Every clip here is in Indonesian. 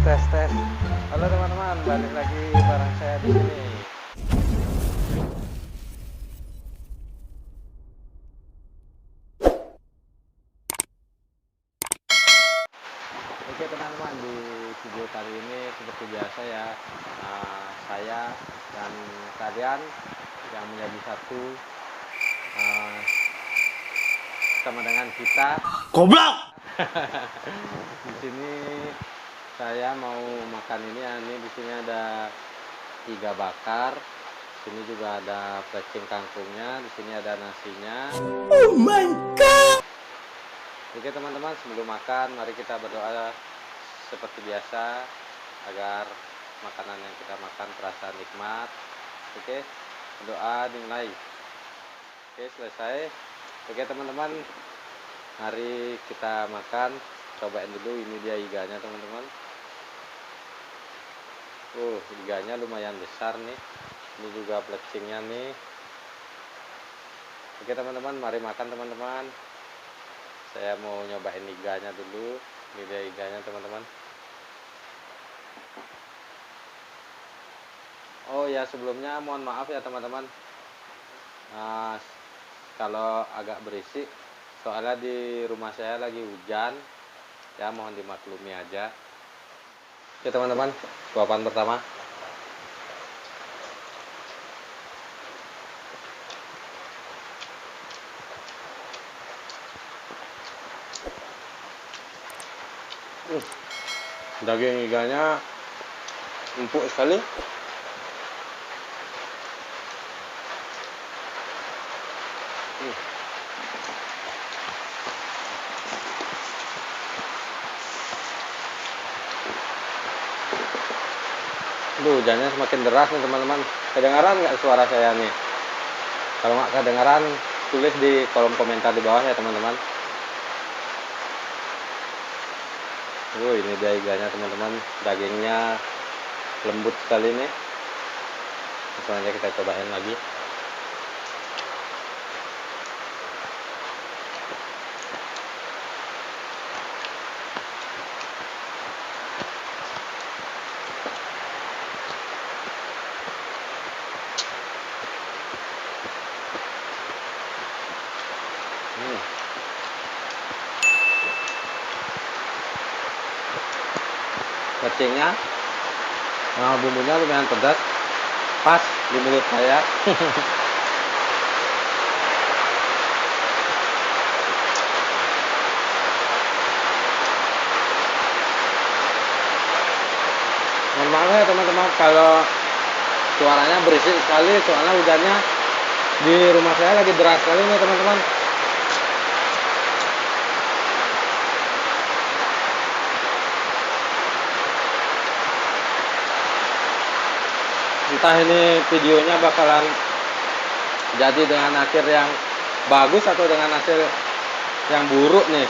tes tes. Halo teman-teman, balik lagi bareng saya di sini. Oke teman-teman, di video kali ini seperti biasa ya, saya dan kalian yang menjadi satu, sama dengan kita. Goblok. Di sini saya mau makan ini ya, ini di sini ada iga bakar. Di sini juga ada plecing kangkungnya, di sini ada nasinya. Oh my god. Oke teman-teman, sebelum makan mari kita berdoa seperti biasa agar makanan yang kita makan terasa nikmat. Oke, doa dimulai. Oke, selesai. Oke teman-teman, mari kita makan. Cobain dulu, ini dia iganya teman-teman. Iganya lumayan besar nih. Ini juga plecingnya nih. Oke teman-teman, mari makan teman-teman. Saya mau nyobain iganya dulu. Ini dia iganya teman-teman. Oh ya, sebelumnya mohon maaf ya teman-teman, kalau agak berisik, soalnya di rumah saya lagi hujan ya, mohon dimaklumi aja. Oke teman-teman, suapan pertama. Daging iganya empuk sekali. Hujannya semakin deras nih teman-teman. Kedengaran nggak suara saya nih? Kalau nggak kedengaran, tulis di kolom komentar di bawah ya teman-teman. Ini dia iganya teman-teman. Dagingnya lembut sekali nih. Langsung aja kita cobain lagi. Plecingnya, bumbunya lumayan pedas, pas di mulut saya. Mohon maaf ya teman-teman kalau suaranya berisik sekali, soalnya hujannya di rumah saya lagi deras sekali nih teman-teman. Entah ini videonya bakalan jadi dengan akhir yang bagus atau dengan hasil yang buruk nih.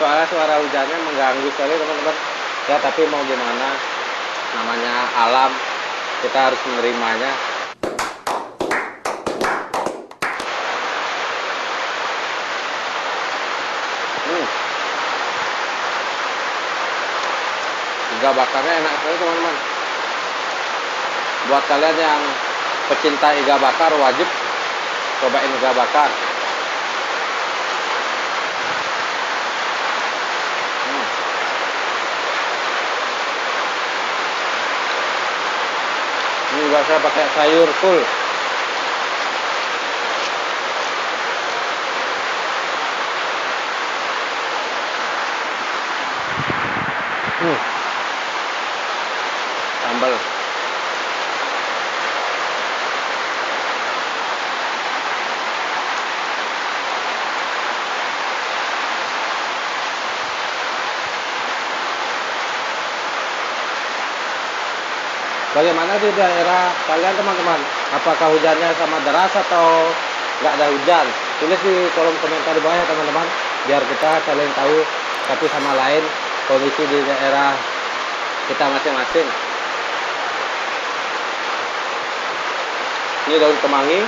Soalnya suara hujannya mengganggu sekali teman-teman. Ya tapi mau gimana, namanya alam, kita harus menerimanya. Iga bakarnya enak sekali teman-teman. Buat kalian yang pecinta iga bakar, wajib cobain iga bakar. Ini juga saya pakai sayur full. Sambal. Bagaimana di daerah kalian teman-teman? Apakah hujannya sama deras atau nggak ada hujan? Tulis di kolom komentar di bawah ya teman-teman, biar kita saling tahu satu sama lain kondisi di daerah kita masing-masing. Ini daun kemangi.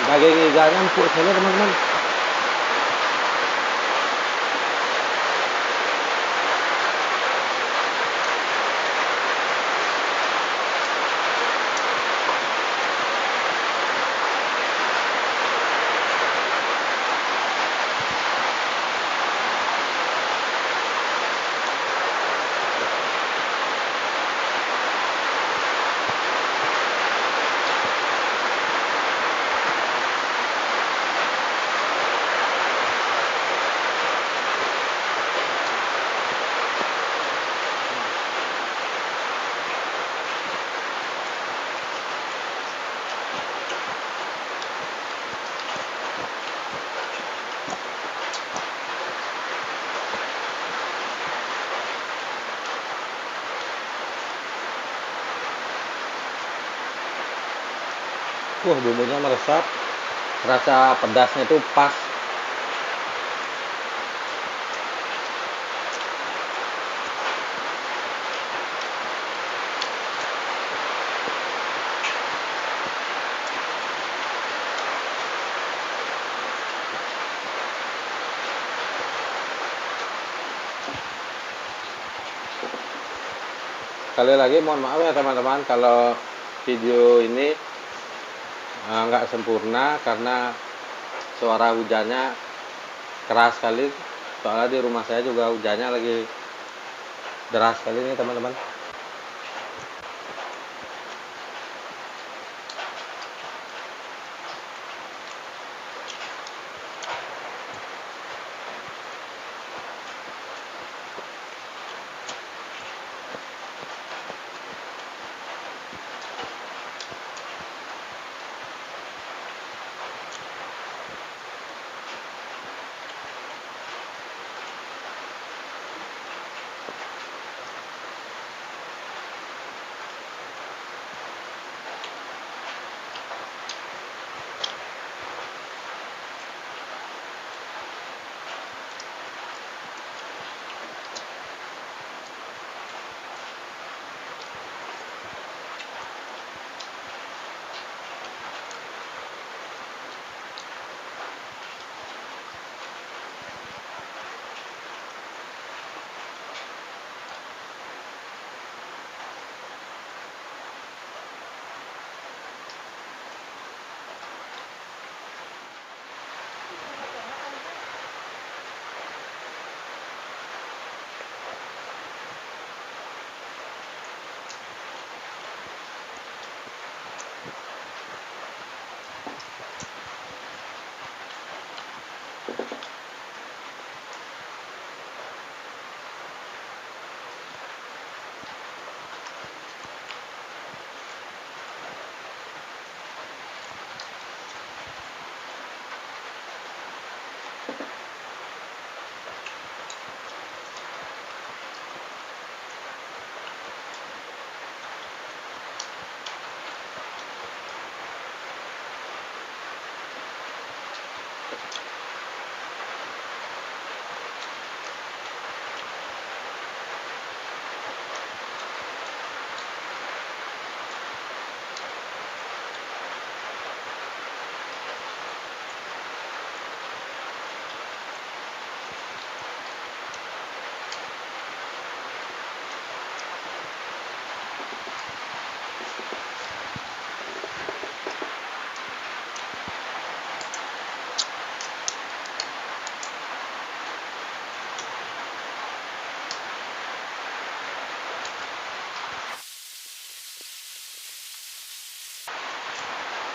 Bagian hijaunya empuk sekali teman-teman. Bumbunya meresap, rasa pedasnya itu pas. Sekali lagi mohon maaf ya teman-teman kalau video ini nggak sempurna karena suara hujannya keras sekali, soalnya di rumah saya juga hujannya lagi deras sekali nih teman-teman.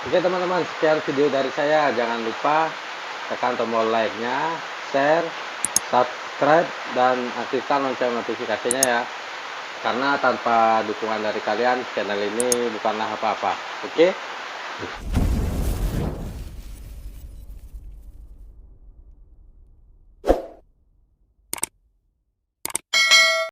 Oke teman-teman, sekian video dari saya. Jangan lupa tekan tombol like-nya, share, subscribe, dan aktifkan lonceng notifikasinya ya. Karena tanpa dukungan dari kalian, channel ini bukanlah apa-apa. Oke?